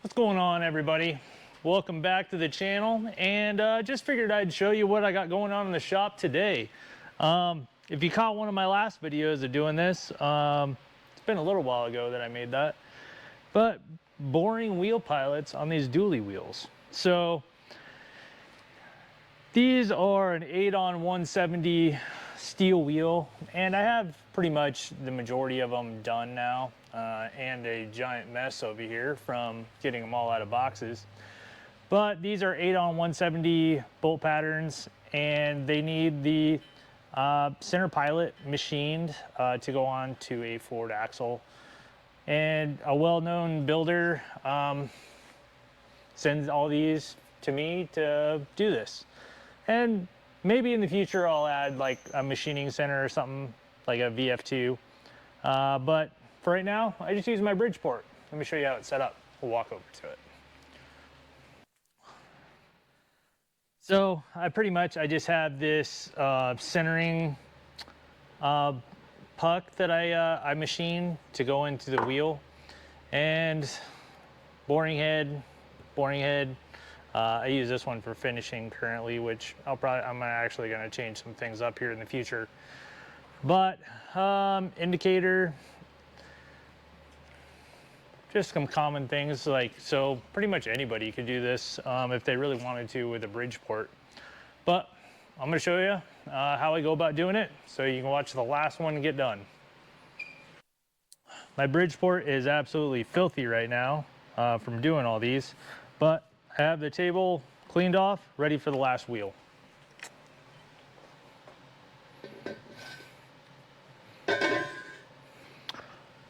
What's going on, everybody? Welcome back to the channel, and just figured I'd show you what I got going on in the shop today. If you caught one of my last videos of doing this, it's been a little while ago that I made that, but boring wheel pilots on these dually wheels. So these are an 8-on-170 steel wheel, and I have pretty much the majority of them done now, and a giant mess over here from getting them all out of boxes. But these are 8-on-170 bolt patterns, and they need the center pilot machined to go on to a Ford axle. And a well-known builder sends all these to me to do this. And maybe in the future I'll add like a machining center or something, like a VF2. But for right now, I just use my Bridgeport. Let me show you how it's set up. We'll walk over to it. So I just have this centering puck that I machine to go into the wheel, and boring head. I use this one for finishing currently, which I'm actually going to change some things up here in the future. But indicator, just some common things like, so pretty much anybody could do this if they really wanted to with a Bridgeport. But I'm going to show you how I go about doing it, so you can watch the last one get done. My Bridgeport is absolutely filthy right now from doing all these, but I have the table cleaned off, ready for the last wheel.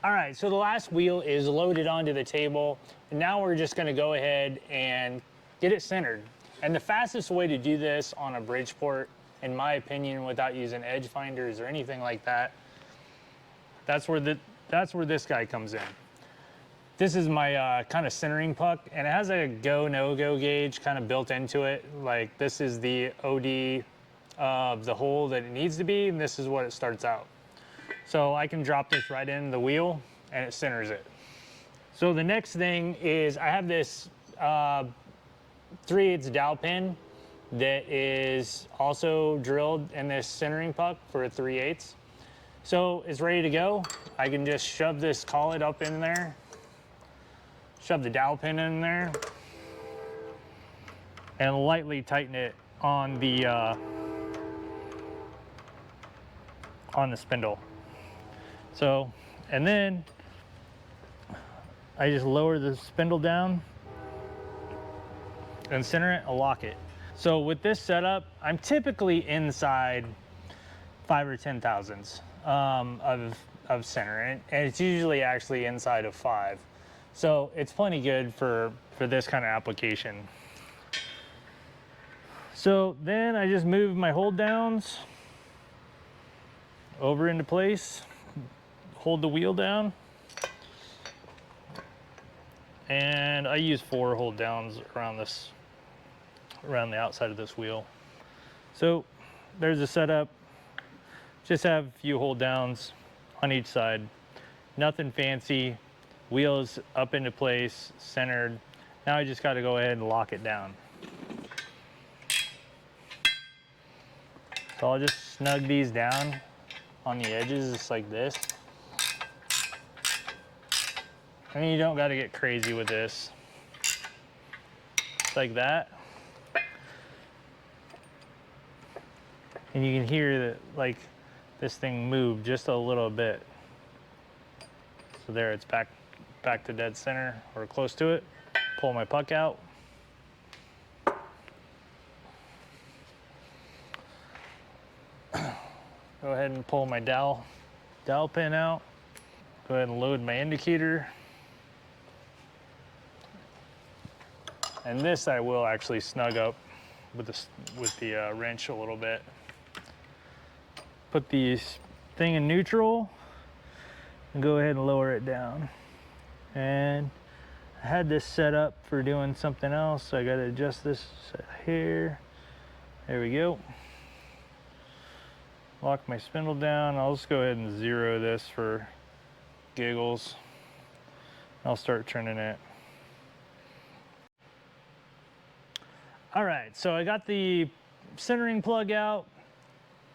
All right, so the last wheel is loaded onto the table, and now we're just gonna go ahead and get it centered. And the fastest way to do this on a Bridgeport, in my opinion, without using edge finders or anything like that, that's where this guy comes in. This is my kind of centering puck, and it has a go, no-go gauge kind of built into it. Like, this is the OD of the hole that it needs to be, and this is what it starts out. So I can drop this right in the wheel, and it centers it. So the next thing is I have this 3/8 dowel pin that is also drilled in this centering puck for a 3/8. So it's ready to go. I can just shove this collet up in there, shove the dowel pin in there, and lightly tighten it on the spindle. So, and then I just lower the spindle down and center it and lock it. So with this setup, I'm typically inside 5 or 10 thousandths of center, and it's usually actually inside of 5. So it's plenty good for this kind of application. So then I just move my hold downs over into place, hold the wheel down, and I use 4 hold downs around the outside of this wheel. So there's a setup. Just have a few hold downs on each side. Nothing fancy. Wheels up into place, centered. Now I just got to go ahead and lock it down. So I'll just snug these down on the edges just like this. And you don't got to get crazy with this. Just like that. And you can hear that, like, this thing move just a little bit. So there, it's back to dead center or close to it. Pull my puck out. Go ahead and pull my dowel pin out. Go ahead and load my indicator. And this I will actually snug up with the wrench a little bit. Put the thing in neutral and go ahead and lower it down. And I had this set up for doing something else, so I got to adjust this here. There we go. Lock my spindle down. I'll just go ahead and 0 this for giggles. I'll start turning it. All right, so I got the centering plug out.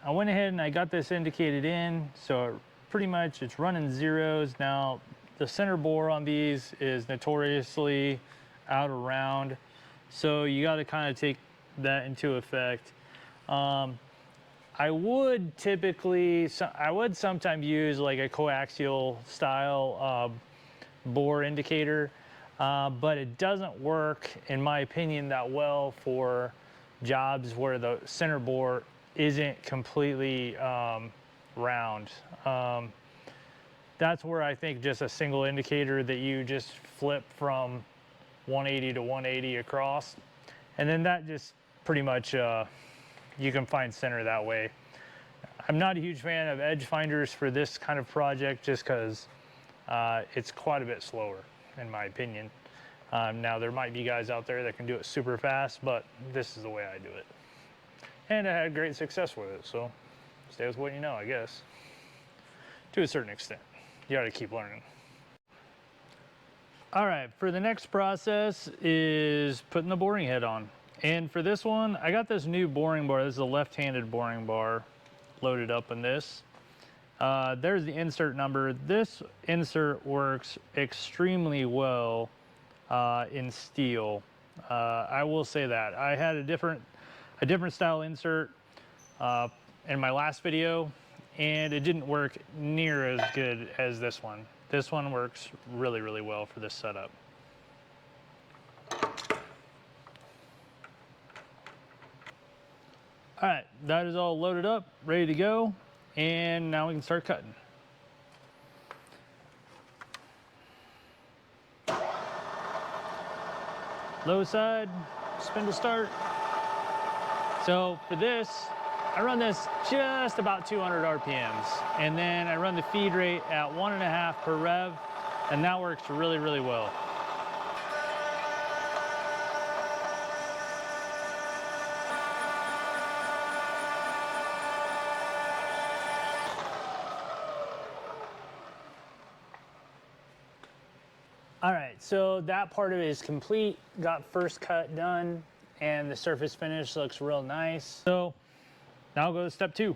I went ahead and I got this indicated in, so pretty much it's running zeros. Now, the center bore on these is notoriously out of round, so you got to kind of take that into effect. I would sometimes use like a coaxial style bore indicator, but it doesn't work, in my opinion, that well for jobs where the center bore isn't completely round. That's where I think just a single indicator that you just flip from 180 to 180 across, and then that just pretty much you can find center that way. I'm not a huge fan of edge finders for this kind of project just because it's quite a bit slower, in my opinion. Now, there might be guys out there that can do it super fast, but this is the way I do it. And I had great success with it, so stay with what you know, I guess. To a certain extent. You gotta keep learning. All right, for the next process is putting the boring head on. And for this one, I got this new boring bar. This is a left-handed boring bar loaded up in this. There's the insert number. This insert works extremely well in steel. I will say that. I had a different style insert in my last video, and it didn't work near as good as this one. This one works really, really well for this setup. All right, that is all loaded up, ready to go, and now we can start cutting. Low side, spin to start. So for this, I run this just about 200 RPMs, and then I run the feed rate at 1.5 per rev, and that works really, really well. All right, so that part of it is complete. Got first cut done, and the surface finish looks real nice. So now I'll go to step 2.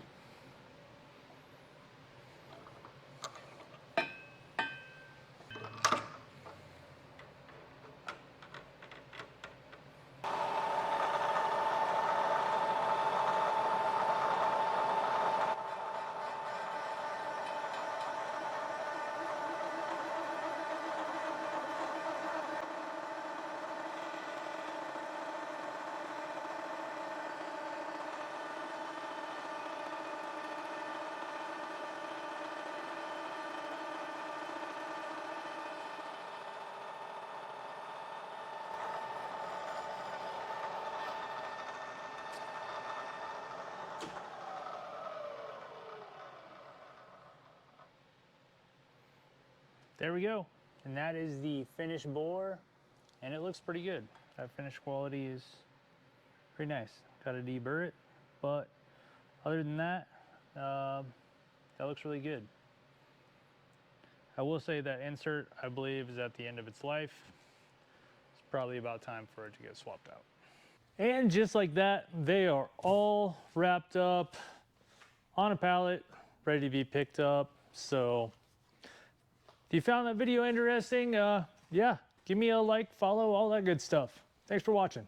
There we go. And that is the finished bore, and it looks pretty good. That finish quality is pretty nice. Got to deburr it, but other than that, that looks really good. I will say that insert, I believe, is at the end of its life. It's probably about time for it to get swapped out. And just like that, they are all wrapped up on a pallet, ready to be picked up. So if you found that video interesting, yeah, give me a like, follow, all that good stuff. Thanks for watching.